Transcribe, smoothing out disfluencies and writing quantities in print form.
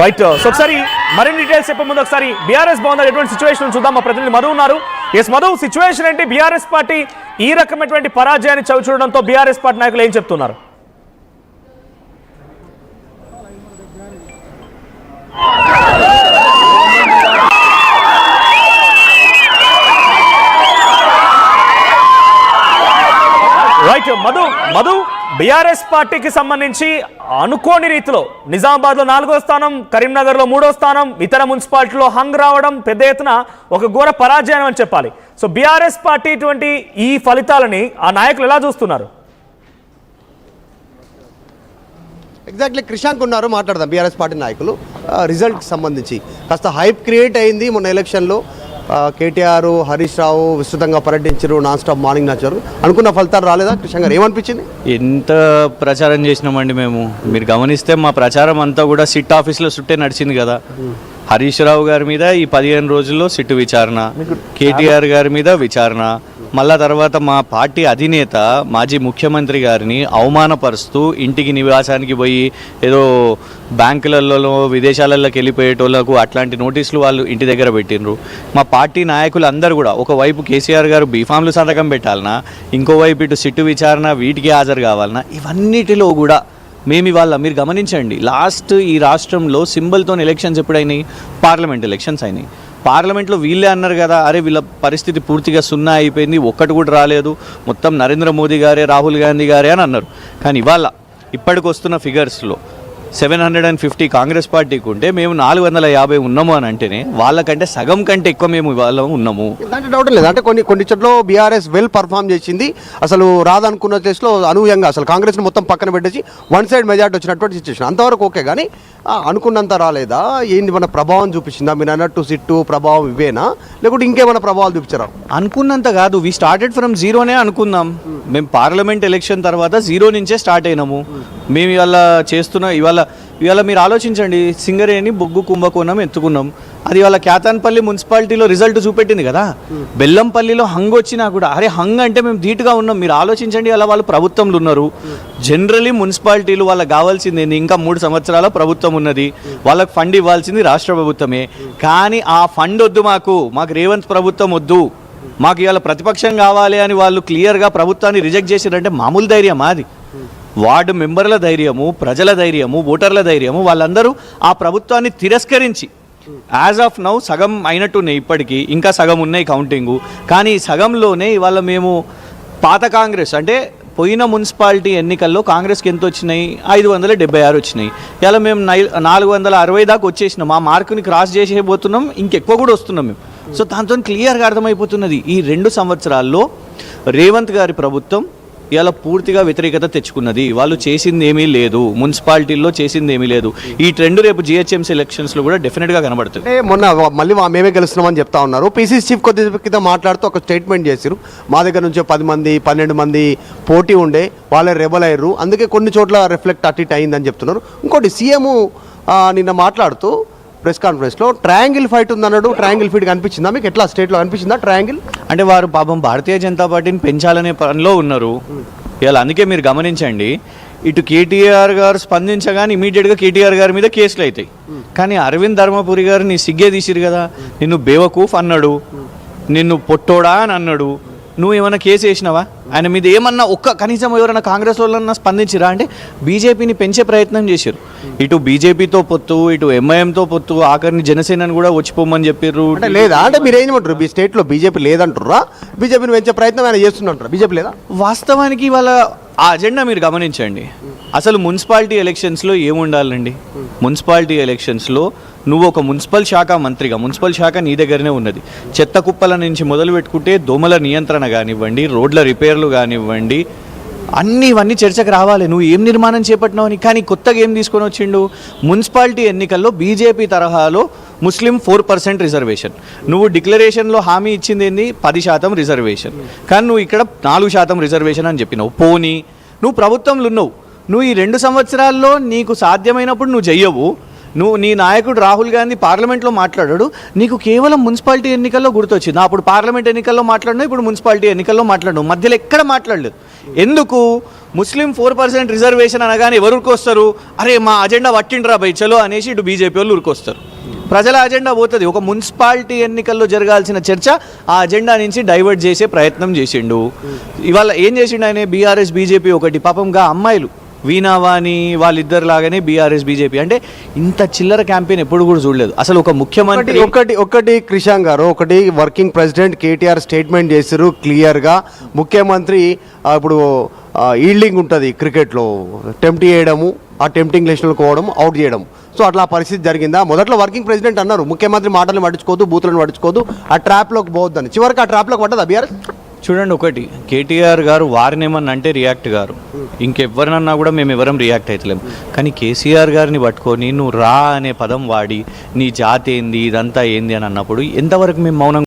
Right. So ఒకసారి మరిన్ని details చెప్పే ముందు ఒకసారి బీఆర్ఎస్ భవన్ ఎటువంటి సిచ్యువేషన్ చూద్దాం. మా ప్రతినిధి మధు ఉన్నారు. ఎస్ మధు, సిచ్యువేషన్ ఏంటి? బీఆర్ఎస్ పార్టీ ఈ రకమైనటువంటి పరాజయాన్ని చవి చూడడంతో బీఆర్ఎస్ పార్టీ నాయకులు ఏం చెప్తున్నారు? రైట్ మధు, బీఆర్ఎస్ పార్టీకి సంబంధించి అనుకోని రీతిలో నిజామాబాద్లో 4వ స్థానం, కరీంనగర్లో 3వ స్థానం, ఇతర మున్సిపాలిటీలో హంగ్ రావడం పెద్ద ఎత్తున ఒక ఘోర పరాజయం అని చెప్పాలి. సో బీఆర్ఎస్ పార్టీ ఇటువంటి ఈ ఫలితాలని ఆ నాయకులు ఎలా చూస్తున్నారు? ఎగ్జాక్ట్లీ క్రిషాంక్ ఉన్నారు, మాట్లాడదాం. బీఆర్ఎస్ పార్టీ నాయకులు రిజల్ట్కి సంబంధించి కాస్త హైప్ క్రియేట్ అయింది మొన్న ఎలక్షన్లో. కేటీఆర్, హరీష్ రావు విస్తృతంగా పర్యటించారు, నాన్ స్టాప్ మార్నింగ్ నచ్చారు. అనుకున్న ఫలితాలు రాలేదా? కృష్ణ గారు ఏమనిపించింది? ఎంత ప్రచారం చేసినామండి మేము. మీరు గమనిస్తే మా ప్రచారం అంతా కూడా సిట్ ఆఫీస్లో చుట్టే నడిచింది కదా. హరీష్ రావు గారి మీద ఈ 15 రోజుల్లో సిట్టు విచారణ, కేటీఆర్ గారి మీద విచారణ, మళ్ళా తర్వాత మా పార్టీ అధినేత మాజీ ముఖ్యమంత్రి గారిని అవమానపరుస్తూ ఇంటికి నివాసానికి పోయి ఏదో బ్యాంకులలో విదేశాలలోకి వెళ్ళిపోయేటోళ్లకు అట్లాంటి నోటీసులు వాళ్ళు ఇంటి దగ్గర పెట్టినరు. మా పార్టీ నాయకులు అందరూ కూడా ఒకవైపు కేసీఆర్ గారు బీఫామ్లు సంతకం పెట్టాలన్నా, ఇంకోవైపు ఇటు సిట్టు విచారణ వీటికి హాజరు కావాలన్నా, ఇవన్నిటిలో కూడా మేము ఇవాళ మీరు గమనించండి, లాస్ట్ ఈ రాష్ట్రంలో సింబల్తో ఎలక్షన్స్ ఎప్పుడైనాయి? పార్లమెంట్ ఎలక్షన్స్ అయినాయి. పార్లమెంట్లో వీళ్ళే అన్నారు కదా, అరే వీళ్ళ పరిస్థితి పూర్తిగా సున్నా అయిపోయింది, ఒక్కటి కూడా రాలేదు, మొత్తం నరేంద్ర మోదీ గారే, రాహుల్ గాంధీ గారే అని అన్నారు. కానీ ఇవాళ ఇప్పటికి వస్తున్న ఫిగర్స్లో 750 కాంగ్రెస్ పార్టీకి ఉంటే మేము 450 ఉన్నాము అని అంటేనే వాళ్ళకంటే సగం కంటే ఎక్కువ మేము ఇవాళ ఉన్నాము. దాంట్లో డౌట్ లేదు. అంటే కొన్ని చోట్ల బీఆర్ఎస్ వెల్ పర్ఫామ్ చేసింది. అసలు రాదనుకున్న కేసులో అనూహ్యంగా అసలు కాంగ్రెస్ని మొత్తం పక్కన పెట్టేసి వన్ సైడ్ మెజార్టీ వచ్చినటువంటి సిచ్యువేషన్. అంతవరకు ఓకే. కానీ అనుకున్నంత రాలేదా? ఏంటి మన ప్రభావం చూపించిందా? మీరు అన్నట్టు సిట్టు ప్రభావం ఇవేనా, లేకుంటే ఇంకేమైనా ప్రభావాలు చూపించారా? అనుకున్నంత కాదు. వి స్టార్టెడ్ ఫ్రమ్ జీరోనే అనుకుందాం. మేము పార్లమెంట్ ఎలక్షన్ తర్వాత జీరో నుంచే స్టార్ట్ అయినాము. మేము ఇవాళ చేస్తున్న ఇవాళ మీరు ఆలోచించండి, సింగరేణి బొగ్గు కుంభకోణం ఎత్తుకున్నాం. అది ఇవాళ క్యాతాన్పల్లి మున్సిపాలిటీలో రిజల్ట్ చూపెట్టింది కదా. బెల్లంపల్లిలో హంగ్ వచ్చినా కూడా అరే హంగ్ అంటే మేము ధీటుగా ఉన్నాం. మీరు ఆలోచించండి, అలా వాళ్ళు ప్రభుత్వంలో ఉన్నారు. జనరలీ మున్సిపాలిటీలు వాళ్ళకి కావాల్సింది ఏంది? ఇంకా 3 సంవత్సరాల ప్రభుత్వం ఉన్నది, వాళ్ళకి ఫండ్ ఇవ్వాల్సింది రాష్ట్ర ప్రభుత్వమే. కానీ ఆ ఫండ్ వద్దు, మాకు రేవంత్ ప్రభుత్వం వద్దు, మాకు ఇవాళ ప్రతిపక్షం కావాలి అని వాళ్ళు క్లియర్గా ప్రభుత్వాన్ని రిజెక్ట్ చేసిరంటే మామూలు ధైర్యం అది? వార్డు మెంబర్ల ధైర్యము, ప్రజల ధైర్యము, ఓటర్ల ధైర్యము, వాళ్ళందరూ ఆ ప్రభుత్వాన్ని తిరస్కరించి యాజ్ ఆఫ్ నౌ సగం అయినట్టున్నాయి. ఇప్పటికీ ఇంకా సగం ఉన్నాయి కౌంటింగు. కానీ సగంలోనే ఇవాళ మేము పాత కాంగ్రెస్ అంటే పోయిన మున్సిపాలిటీ ఎన్నికల్లో కాంగ్రెస్కి ఎంత వచ్చినాయి? 576 వచ్చినాయి. ఇలా మేము 460 దాకా వచ్చేసినాం. ఆ మార్కుని క్రాస్ చేసేపోతున్నాం, ఇంకెక్కువ కూడా వస్తున్నాం మేము. సో దాంతో క్లియర్గా అర్థమైపోతున్నది, ఈ 2 సంవత్సరాల్లో రేవంత్ గారి ప్రభుత్వం ఇలా పూర్తిగా వ్యతిరేకత తెచ్చుకున్నది. వాళ్ళు చేసింది ఏమీ లేదు, మున్సిపాలిటీల్లో చేసింది ఏమీ లేదు. ఈ ట్రెండ్ రేపు జిహెచ్ఎంసీ ఎలక్షన్స్లో కూడా డెఫినెట్గా కనబడుతుంది. మొన్న మళ్ళీ మేమే గెలుస్తున్నామని చెప్తా ఉన్నారు. పీసీసీ చీఫ్ కొద్ది కింద మాట్లాడుతూ ఒక స్టేట్మెంట్ చేశారు, మా దగ్గర నుంచి 10 మంది 12 మంది పోటీ ఉండే, వాళ్ళే రెబల్ అయ్యారు, అందుకే కొన్ని చోట్ల రిఫ్లెక్ట్ అటు ఇటు అయిందని చెప్తున్నారు. ఇంకోటి సీఎం నిన్న మాట్లాడుతూ ప్రెస్ కాన్ఫరెన్స్లో ట్రయాంగిల్ ఫైట్ ఉందన్నాడు. ట్రయాంగిల్ ఫైట్ కనిపించిందా మీకు? ఎట్లా స్టేట్లో కనిపించిందా ట్రయాంగిల్? అంటే వారు పాపం భారతీయ జనతా పార్టీని పెంచాలనే పనిలో ఉన్నారు ఇలా. అందుకే మీరు గమనించండి, ఇటు కేటీఆర్ గారు స్పందించగానే ఇమీడియట్గా కేటీఆర్ గారి మీద కేసులు అవుతాయి. కానీ అరవింద్ ధర్మపురి గారు నీ సిగ్గే తీసిరు కదా, నిన్ను బేవకూఫ్ అన్నాడు, నిన్ను పొట్టోడా అని అన్నాడు. నువ్వు ఏమైనా కేసు వేసినావా? ఆయన మీద ఏమన్నా కనీసం ఎవరైనా కాంగ్రెస్ వాళ్ళన్నా స్పందించిరా? అంటే బీజేపీని పెంచే ప్రయత్నం చేశారు. ఇటు బీజేపీతో పొత్తు, ఇటు ఎంఐఎంతో పొత్తు, ఆఖరిని జనసేనని కూడా వచ్చిపోమని చెప్పారు. లేదా అంటే మీరు ఏమంటారు? మీ స్టేట్లో బీజేపీ లేదంటారా? బీజేపీని పెంచే ప్రయత్నం ఆయన చేస్తున్నట్టు బీజేపీ లేదా? వాస్తవానికి వాళ్ళ ఆ అజెండా మీరు గమనించండి. అసలు మున్సిపాలిటీ ఎలక్షన్స్లో ఏముండాలండి? మున్సిపాలిటీ ఎలక్షన్స్లో నువ్వు ఒక మున్సిపల్ శాఖ మంత్రిగా, మున్సిపల్ శాఖ నీ దగ్గరనే ఉన్నది. చెత్త కుప్పల నుంచి మొదలు పెట్టుకుంటే దోమల నియంత్రణ కానివ్వండి, రోడ్ల రిపేర్లు కానివ్వండి, ఇవన్నీ చర్చకు రావాలి. నువ్వు ఏం నిర్మాణం చేపట్టినావు అని. కానీ కొత్తగా ఏం తీసుకొని వచ్చిండు? మున్సిపాలిటీ ఎన్నికల్లో బీజేపీ తరహాలో ముస్లిం 4% రిజర్వేషన్. నువ్వు డిక్లరేషన్లో హామీ ఇచ్చింది ఏంది? 10% రిజర్వేషన్. కానీ నువ్వు ఇక్కడ 4% రిజర్వేషన్ అని చెప్పినావు. పోనీ నువ్వు ప్రభుత్వంలో ఉన్నావు, నువ్వు ఈ 2 సంవత్సరాల్లో నీకు సాధ్యమైనప్పుడు నువ్వు చెయ్యవు, నీ నాయకుడు రాహుల్ గాంధీ పార్లమెంట్లో మాట్లాడాడు, నీకు కేవలం మున్సిపాలిటీ ఎన్నికల్లో గుర్తొచ్చింది. అప్పుడు పార్లమెంట్ ఎన్నికల్లో మాట్లాడినా, ఇప్పుడు మున్సిపాలిటీ ఎన్నికల్లో మాట్లాడు, మధ్యలో ఎక్కడ మాట్లాడలేదు. ఎందుకు? ముస్లిం 4% రిజర్వేషన్ అనగానే ఎవరు ఉరికొస్తారు? అరే మా అజెండా పట్టిండ్రా బై చలో అనేసి ఇటు బీజేపీ వాళ్ళు ఉరికొస్తారు. ప్రజల అజెండా పోతుంది. ఒక మున్సిపాలిటీ ఎన్నికల్లో జరగాల్సిన చర్చ ఆ అజెండా నుంచి డైవర్ట్ చేసే ప్రయత్నం చేసిండు. ఇవాళ ఏం చేసిండు ఆయన? బీఆర్ఎస్ బీజేపీ ఒకటి. పాపంగా అమ్మాయిలు వీణావాణి వాళ్ళిద్దరు లాగానే బీఆర్ఎస్ బీజేపీ. అంటే ఇంత చిల్లర క్యాంపెయిన్ ఎప్పుడు కూడా చూడలేదు అసలు. ఒక ముఖ్యమంత్రి ఒకటి క్రిషాంక్ గారు, ఒకటి వర్కింగ్ ప్రెసిడెంట్ కేటీఆర్ స్టేట్మెంట్ చేశారు క్లియర్గా. ముఖ్యమంత్రి ఇప్పుడు ఈల్డింగ్ ఉంటుంది క్రికెట్లో, టెంప్ట్ చేయడము, ఆ టెంప్టింగ్ లెషన్లకు పోవడం, అవుట్ చేయడం. సో అట్లా పరిస్థితి జరిగిందా? మొదట్లో వర్కింగ్ ప్రెసిడెంట్ అన్నారు ముఖ్యమంత్రి మాటలను పట్టించుకోవద్దు, బూతులను పట్టించుకోవద్దు, ఆ ట్రాప్లోకి పోవద్దని. చివరికి ఆ ట్రాప్లోకి పడ్డదా బీఆర్ఎస్? చూడండి, ఒకటి కేటీఆర్ గారు వారినేమన్నా అంటే రియాక్ట్ గారు, ఇంకెవరినన్నా కూడా మేము ఎవరం రియాక్ట్ అవుతలేము. కానీ కేసీఆర్ గారిని పట్టుకొని నువ్వు రా అనే పదం వాడి నీ జాతి ఏంది ఇదంతా ఏంది అని అన్నప్పుడు ఎంతవరకు మేము మౌనం